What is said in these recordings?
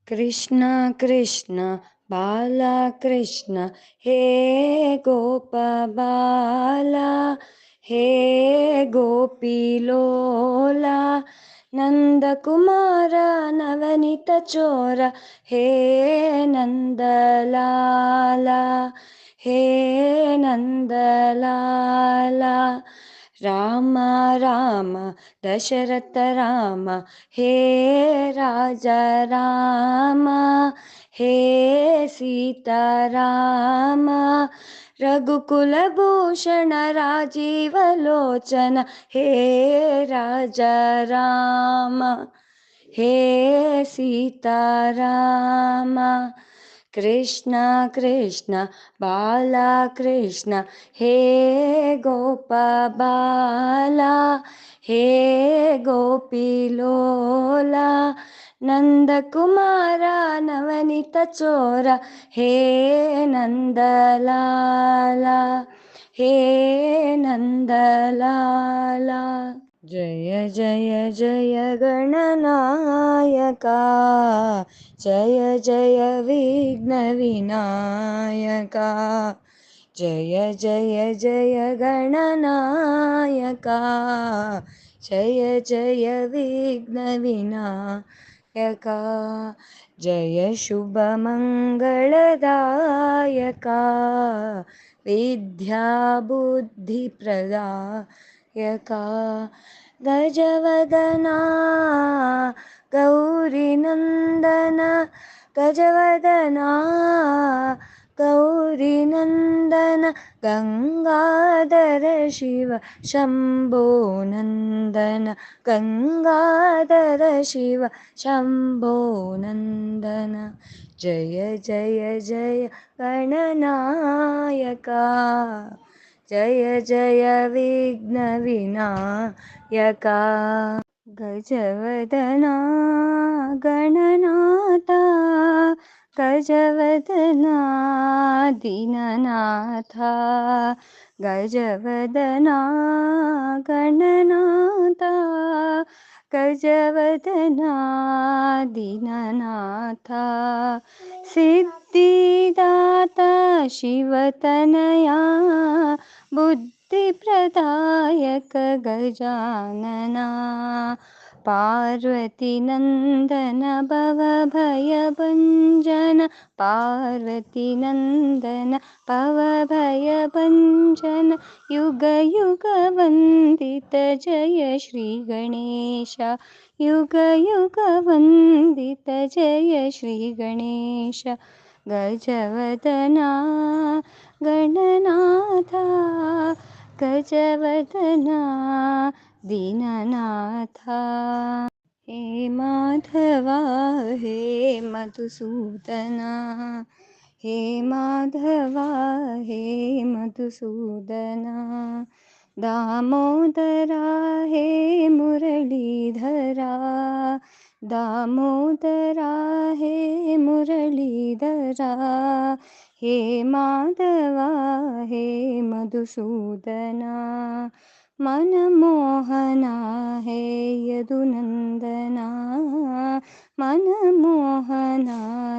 कृष्ण कृष्ण बाला कृष्ण हे गोपबाला हे गोपीलोला नंदकुमार नवनीत चोर हे नंदलाला हे नंदलाला राम राम दशरथ राम हे राजा राम हे सीता राम रघुकुलभूषण राजीवलोचन हे राजा राम हे सीता राम कृष्ण कृष्ण बाला कृष्ण हे गोपबाला हे गोपीलोला नंदकुमार नवनीत चोर हे नंदलाला हे नंदलाला जय जय जय गणनायका जय जय विघ्न विनायका जय जय जय गणनायका जय जय विघ्न विनायका जय शुभ मंगलदायका विद्या बुद्धि प्रदायका गजवदना गौरीनन्दन गजवदना गौरीनन्दन गङ्गाधर शिव शम्भो नन्दन गङ्गाधर शिव शम्भो नन्दन जय जय जय गणनायका जय जय विघ्न विनायका गजवदना गणनाथा गजवदना दीननाथा गजवदना गणनाथा गजवदना दीननाथा सिद्धिदाता शिवतनया बुद्धिप्रदायक गजानना पार्वती नंदन भवभयभञ्जन पार्वती नंदन भवभयभञ्जन युग युग वंदित जय श्री गणेश युग युग वंदित जय श्री गणेश गजवदना गणनाथा गजवदना दीननाथा हे माधवा हे मधुसूदना हे माधवा हे मधुसूदना दामोदरा हे मुरलीधरा दामोदरा हे मुरलीधरा हे माधवा हे मधुसूदना मनमोहना हे यदुनन्दना मनमोहना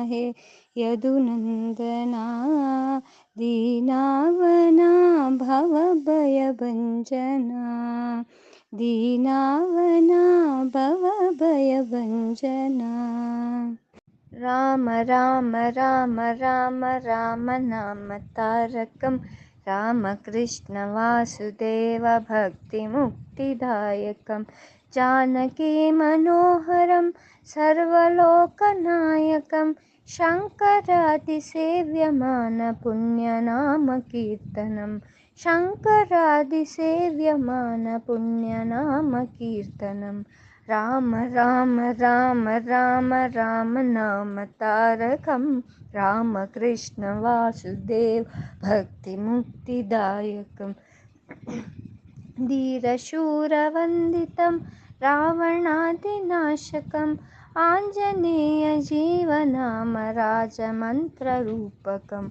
हे यदुनन्दना दीनावना भवभयभञ्जना दीनावना भवभयभञ्जना राम राम राम राम राम नाम तारकं रामकृष्ण वासुदेव भक्तिमुक्तिदायकं जानकी मनोहरं सर्वलोकनायकं शङ्करादिसेव्यमान पुण्यनामकीर्तनं शङ्करादिसेव्यमान पुण्यनामकीर्तनं राम राम राम राम राम नाम तारकं रामकृष्ण वासुदेव भक्तिमुक्तिदायकं धीरशूरवन्दितं रावणादिनाशकम् आञ्जनेयजीवनाम राजमन्त्ररूपकम्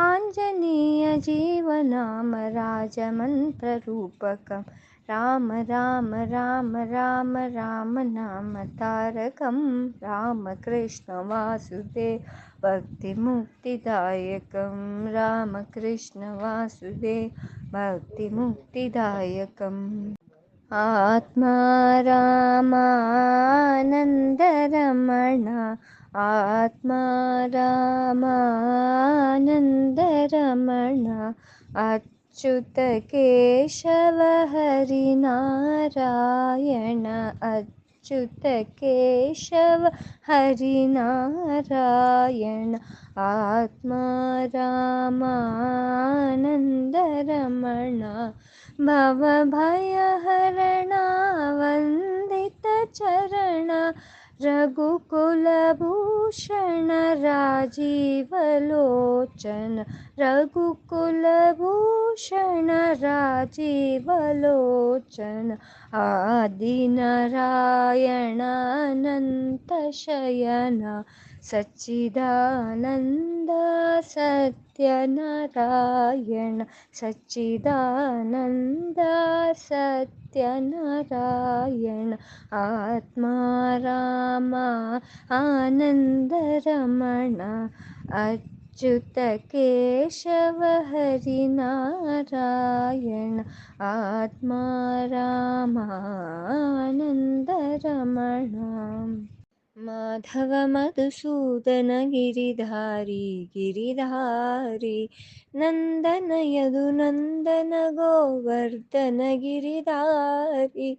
आञ्जनेयजीवनाम राजमन्त्ररूपकं राम राम राम राम राम नाम तारकं रामकृष्ण वासुदेव भक्तिमुक्तिदायकं रामकृष्ण वासुदेव भक्तिमुक्तिदायकम् आत्मा रामानन्दरमण आत्मा रामानन्दरमण अच्युत केशव हरिनारायण अच्युत केशव हरिनारायण आत्मा रामानन्दरमण भवभयहरणा वन्दितचरण रघुकुलभूषण राजीवलोचन रघुकुलभूषण राजीवलोचन आदिनारायण अनन्तशयन सच्चिदानन्द सत्यनारायण सच्चिदानन्द सत्यनारायण आत्मा राम आनन्दरमण अच्युत केशव हरिनारायण आत्मा रामानन्दरमण माधव मधुसूदन गिरिधारी गिरिधारी नन्दन यदुनन्दन गोवर्धन गिरिधारी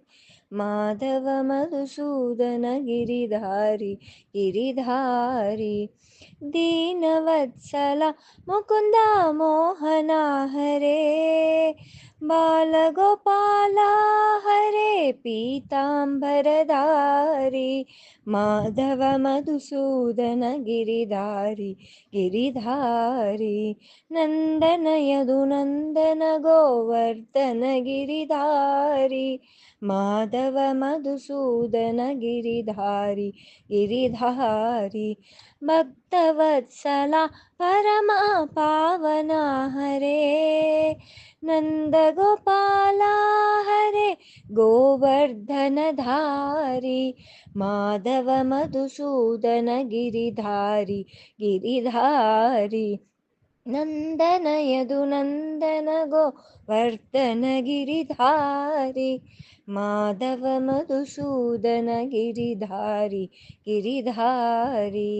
माधव मधुसूदन गिरिधारी गिरिधारी दीनवत्सल मुकुन्द मोहना हरे बालगोपाला हरे पीताम्बरधारी माधव मधुसूदन गिरिधारी गिरिधारी नन्दन यदुनन्दन गोवर्धन गिरिधारी माधव मधुसूदन गिरिधारी गिरिधारी भक्तवत्सला परमा पावना हरे नन्दगोपाला हरे गोवर्धनधारी माधव मधुसूदन गिरिधारी गिरिधारी नन्दन यदुनन्दन गोवर्धन गिरिधारी माधव मधुसूदन गिरिधारी गिरिधारी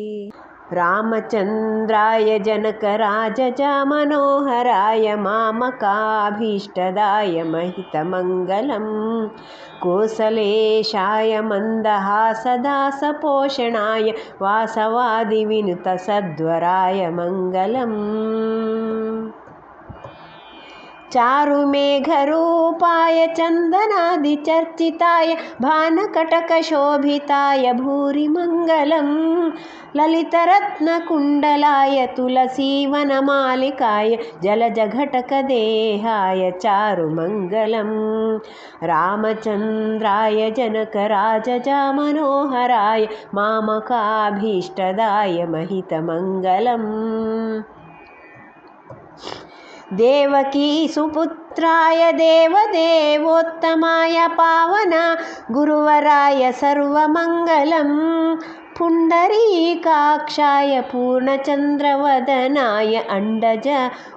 रामचन्द्राय जनकराजजा मनोहराय मामकाभीष्टदाय महितमङ्गलम् कोसलेशाय मन्दहासदासपोषणाय वासवादिविनुतसद्वराय मङ्गलम् चारुमेघरूपाय चन्दनादिचर्चिताय भानकटकशोभिताय भूरि मङ्गलम् ललितरत्नकुण्डलाय तुलसीवनमालिकाय जलजघटकदेहाय चारुमङ्गलम् रामचन्द्राय जनकराजजा मनोहराय मामकाभीष्टदाय महितमङ्गलम् देवकी सुपुत्राय देवदेवोत्तमाय पावना गुरुवराय सर्वमङ्गलम् पुण्डरीकाक्षाय पूर्णचन्द्रवदनाय अण्डज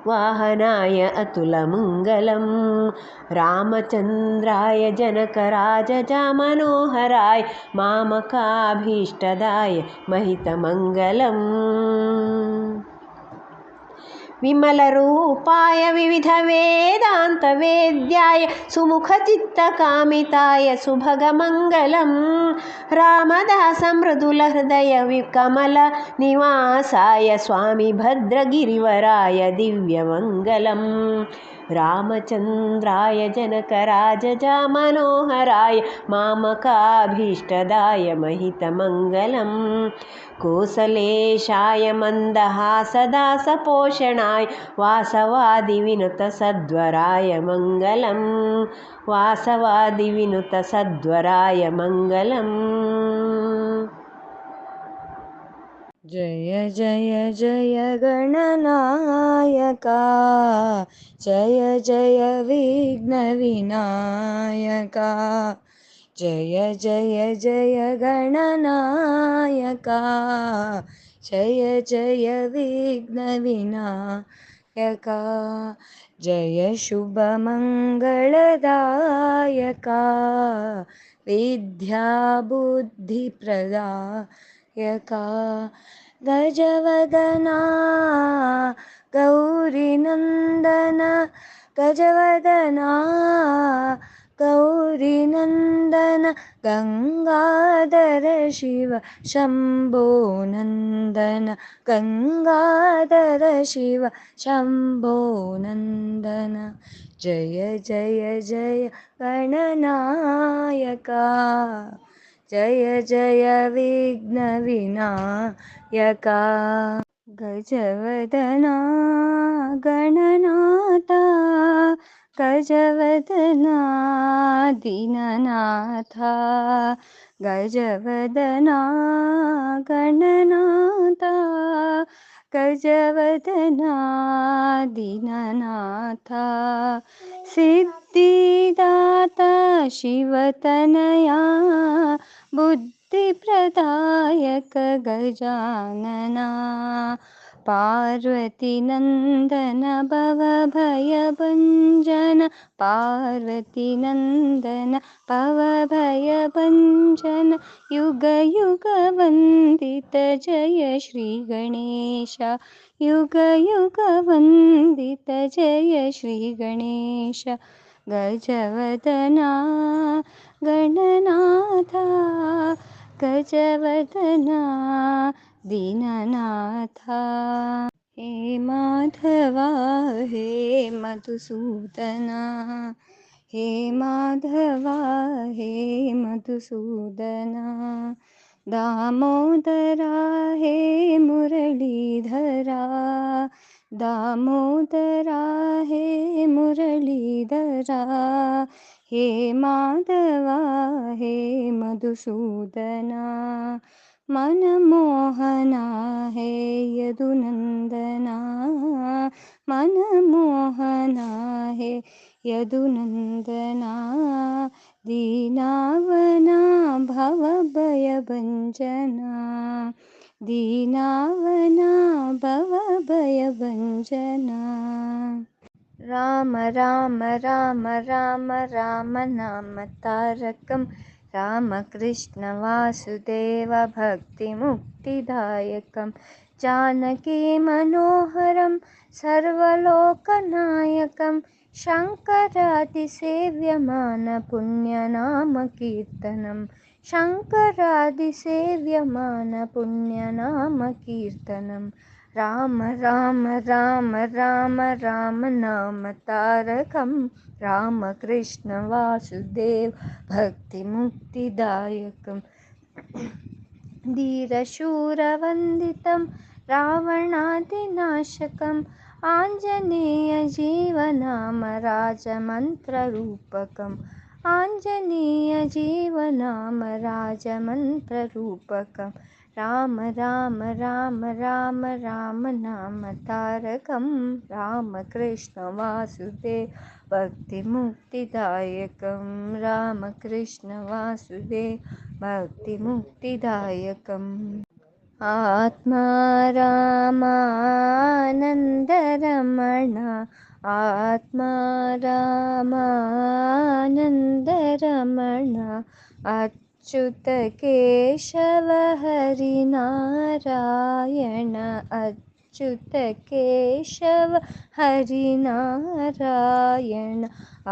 वाहनाय अतुलमङ्गलम् रामचन्द्राय जनकराजजा मनोहराय मामकाभीष्टदाय महितमङ्गलम् विमलरूपाय विविधवेदान्तवेद्याय सुमुखचित्तकामिताय सुभगमङ्गलम् रामदासमृदुलहृदय विकमलनिवासाय स्वामी भद्रगिरिवराय दिव्यमङ्गलम् रामचन्द्राय जनकराजजा मनोहराय मामकाभीष्टदाय महितमङ्गलम् कोसलेशाय मन्दहासदासपोषणाय वासवादिविनुतसद्वराय मङ्गलम् वासवादिविनुतसद्वराय मङ्गलम् जय जय जय गणनायका जय जय विघ्नविनायका जय जय जय गणनायका जय जय विघ्नविनायका जय शुभमङ्गलदायका विद्याबुद्धिप्रदायका गजवदना गौरीनन्दन गजवदना गौरीनन्दन गङ्गाधर शिव शम्भो नन्दन गङ्गाधर शिव शम्भो नन्दन जय जय जय गणनायका जय जय विघ्नविनायका गजवदना गणनाथा गजवदना दीननाथा गजवदना गणनाथा गजवदना दीननाथा सिद्धिदाता शिवतनया बुद्धिप्रदायक गजानना पार्वतीनन्दन भवभयभञ्जन पार्वतीनन्दन भवभयभञ्जन युगयुगवन्दित जय श्रीगणेश युगयुगवन्दित जय श्रीगणेश गजवदना गणनाथा गजवदना दीननाथा हे माधवा हे मधुसूदना हे माधवा हे मधुसूदना दामोदरा हे मुरलीधरा दामोदरा हे मुरलीधरा हे माधवा हे मधुसूदना मनमोहना हे यदुनन्दना मनमोहना हे यदुनन्दना दीनावना भवभयभञ्जना दीनावना भवभयभञ्जना राम राम राम राम राम नाम तारकं रामकृष्ण वासुदेव भक्तिमुक्तिदायकं जानकी मनोहरं सर्वलोकनायकं शङ्करादिसेव्यमान पुण्यनामकीर्तनं शङ्करादिसेव्यमान पुण्यनामकीर्तनं राम राम राम राम राम नाम तारकं रामकृष्ण वासुदेव भक्तिमुक्तिदायकं धीरशूरवन्दितं रावणादिनाशकम् आञ्जनेयजीवनाम राजमन्त्ररूपकम् आञ्जनेयजीवनाम राजमन्त्ररूपकं राम राम राम राम राम नाम तारकं रामकृष्ण वासुदेव भक्तिमुक्तिदायकं रामकृष्ण वासुदेव भक्तिमुक्तिदायकम् आत्मा रामानन्दरमण आत्मा रामानन्दरमण अच्युत केशव हरिनारायण अच्युत केशव हरिनारायण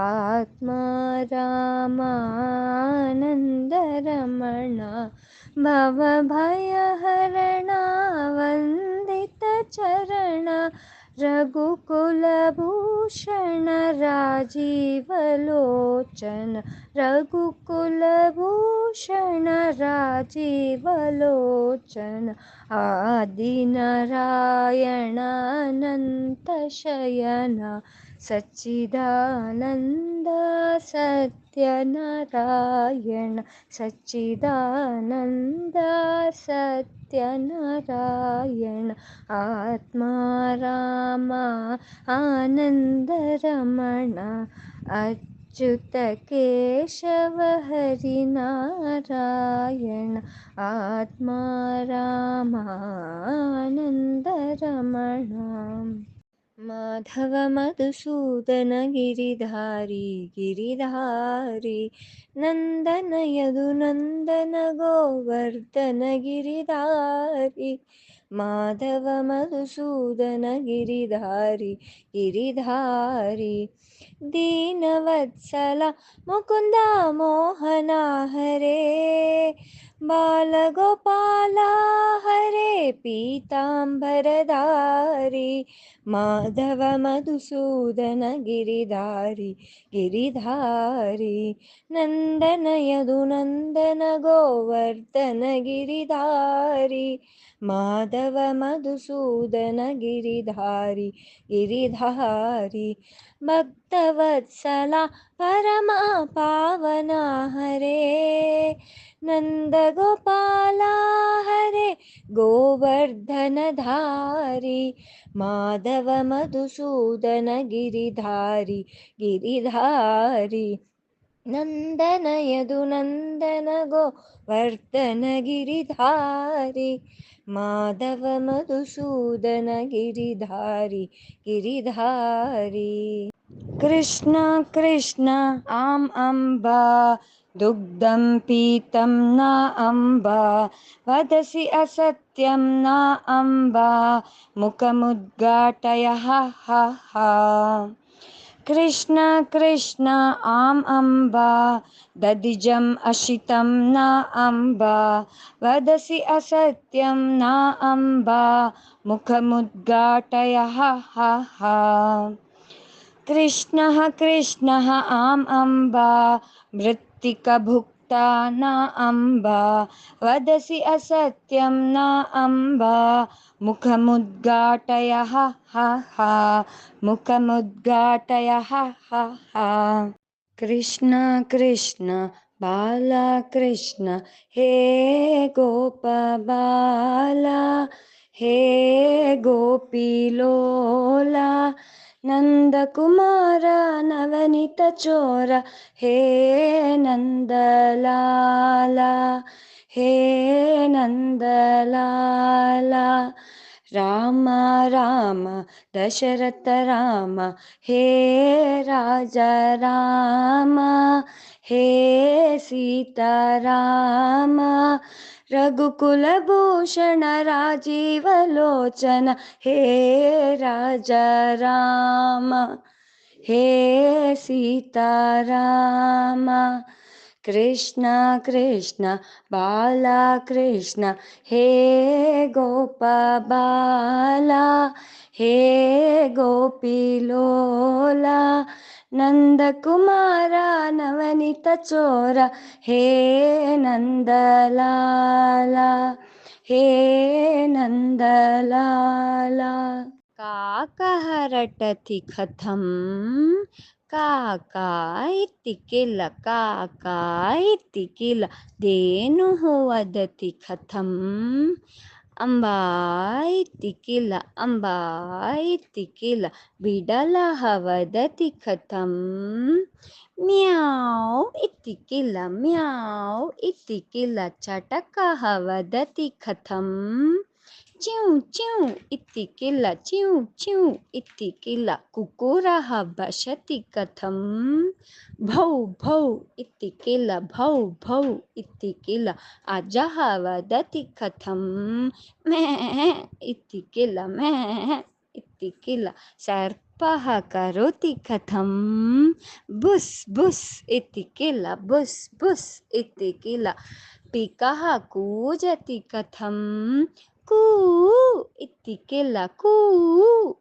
आत्मा रामानन्दरमण भवभयहरण वन्दितचरण रघुकुलभूषण राजीवलोचन रघुकुलभूषण राजीवलोचन आदिनारायण अनन्तशयन सच्चिदानन्द सत्यनारायण सच्चिदानन्द सत्यनारायण आत्मा रामा आनन्दरमण अच्युत केशव हरिनारायण आत्मा रामानन्दरमण माधव मधुसूदन गिरिधारी गिरिधारी नन्दन यदुनन्दन गोवर्धन गिरिधारी माधव मधुसूदन गिरिधारी गिरिधारी दीनवत्सला मुकुन्दा मोहना हरे बालगोपाला हरे पीताम्बरधारी माधव मधुसूदन गिरिधारी गिरिधारी नन्दन यदुनन्दन गोवर्धन गिरिधारी माधव मधुसूदन गिरिधारी गिरिधारी भक्तवत्सला परमा पावना हरे नन्दगोपाला हरे गोवर्धनधारी माधव मधुसूदन गिरिधारी गिरिधारी नन्दन यदुनन्दन गोवर्धन गिरिधारी माधव मधुसूदन गिरिधारी गिरिधारी कृष्ण कृष्ण आम् अम्बा दुग्धं पीतं न अम्बा वदसि असत्यं न अम्बा मुखमुद्घाटय हा हा हा कृष्ण कृष्ण आम् अम्बा दधिजम् अशितं न अम्बा वदसि असत्यं न अम्बा मुखमुद्घाटय हा हा हा कृष्णः कृष्णः आम् अम्बा मृत्तिकभुक्ता न अम्बा वदसि असत्यं न अम्बा मुखमुद्घाटय हा हा हा मुखमुद्घाटय हा हा हा कृष्ण कृष्ण बाला कृष्ण हे गोपबाला हे गोपीलोला नन्दकुमार नवनीतचोर हे नन्दलाला हे नन्दलाला राम राम दशरथ राम हे राजा राम हे सीता राम रघुकुलभूषण राजीवलोचन हे राजा राम हे सीता राम कृष्ण कृष्ण बाला कृष्ण हे गोपबाला हे गोपीलोला नन्दकुमार नवनीतचोर हे नन्दलाला हे नन्दलाला काकः रटति कथं काका इति किल काका इति किल धेनुः वदति कथम् अम्बा इति किल अम्बा इति किल बिडलः वदति कथम् म्याऊ इति किल म्याऊ इति किल चटकः वदति कथम् च्यू च्यू इति किल च्यू च्यू इति किल कुक्कुरः भषति कथम् भौ भौ इति किल भौ भौ इति किल अजः वदति कथम् मे इति किल मे इति किल सर्पः करोति कथम् बुस् बुस् इति किल बुस् बुस् इति किल पिकः कूजति कथम् कू इति इति किल कू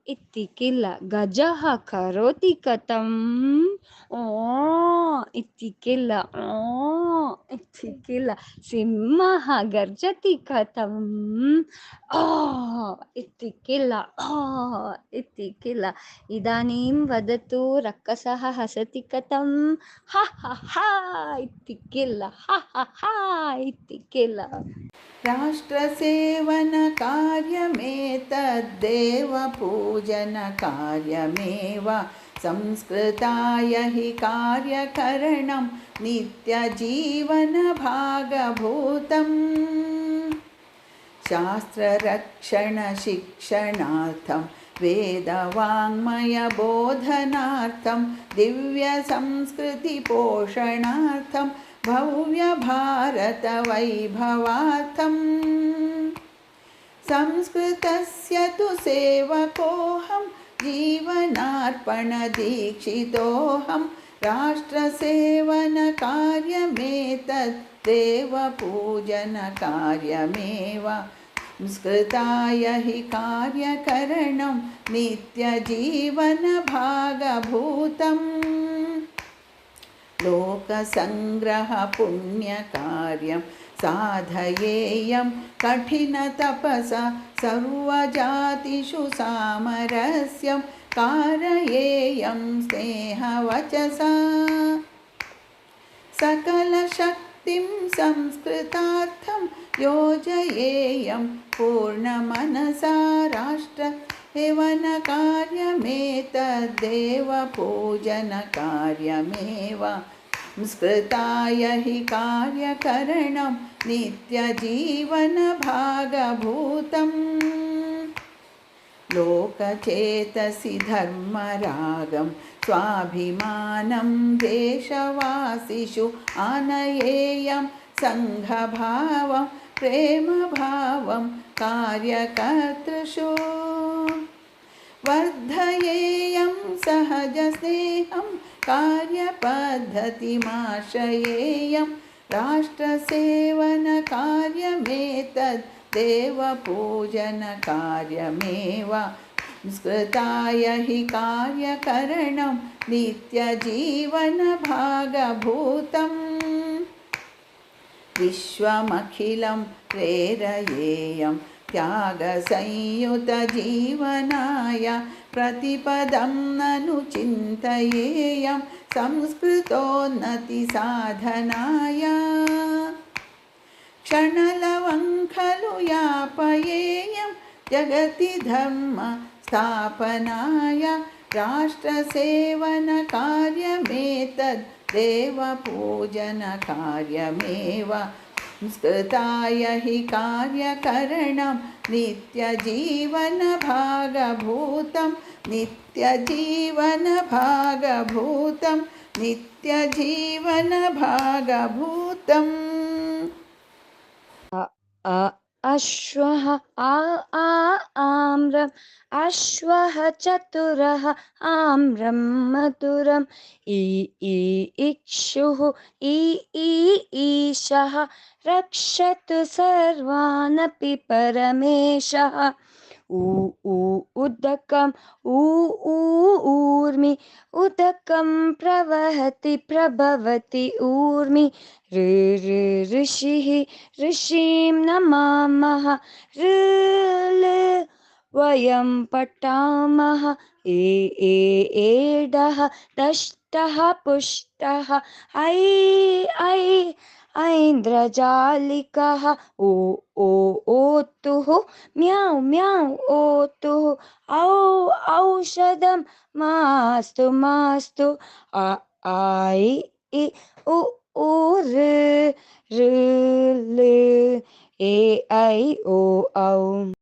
इति किल गजः करोति कथम् ओ इति किल इति किल सिंहः गर्जति कथम् इति किल इति किल इदानीं वदतु रक्कसः हसति कथं हा हा हा इति किल हा हा हा इति किल राष्ट्रसेवनकार्यमेतद्देवपूजनकार्यमेव संस्कृताय हि कार्यकरणं नित्यजीवनभागभूतम् शास्त्ररक्षणशिक्षणार्थं वेदवाङ्मयबोधनार्थं दिव्यसंस्कृतिपोषणार्थं भव्यभारतवैभवार्थम् संस्कृतस्य तु सेवकोऽहं जीवनार्पणदीक्षितोऽहं राष्ट्रसेवनकार्यमेतद्देवपूजनकार्यमेव संस्कृताय हि कार्यकरणं नित्यजीवनभागभूतम् लोकसङ्ग्रहपुण्यकार्यं साधयेयं कठिनतपसा सर्वजातिषु सामरस्यं कारयेयं स्नेहवचसा सकलशक्तिं संस्कृतार्थं योजयेयं पूर्णमनसा राष्ट्रसेवनकार्यमेतद्देवपूजनकार्यमेव संस्कृताय हि कार्यकरणं नित्यजीवनभागभूतम् लोकचेतसि धर्मरागं स्वाभिमानं देशवासिषु आनयेयं सङ्घभावं प्रेमभावं कार्यकर्तृषु वर्धयेयं सहजस्नेहं कार्यपद्धतिमाश्रयेयं राष्ट्रसेवनकार्यमेतद्देवपूजनकार्यमेव संस्कृताय हि कार्यकरणं नित्यजीवनभागभूतम् विश्वमखिलं प्रेरयेयं त्यागसंयुतजीवनाय प्रतिपदं ननु चिन्तयेयं संस्कृतोन्नतिसाधनाय क्षणलवं खलु यापयेयं जगति धर्म स्थापनाय राष्ट्रसेवनकार्यमेतद्देवपूजनकार्यमेव संस्कृताय हि कार्यकरणं नित्यजीवनभागभूतं नित्यजीवनभागभूतं नित्यजीवनभागभूतम् अश्वः आम्रम् अश्वः चतुरः आम्रं मधुरम् इक्षुः ईशः रक्षतु सर्वानपि परमेशः उदकम् ऊर्मि उदकं प्रवहति प्रभवति ऊर्मि ऋषिः ऋषिं नमामः वयं पठामः एडः दष्टः पुष्टः ऐन्द्रजालिकः ओतुः म्याउ म्याउ ओतुः औषधं मास्तु मास्तु ऋ ए ऐ ओ औ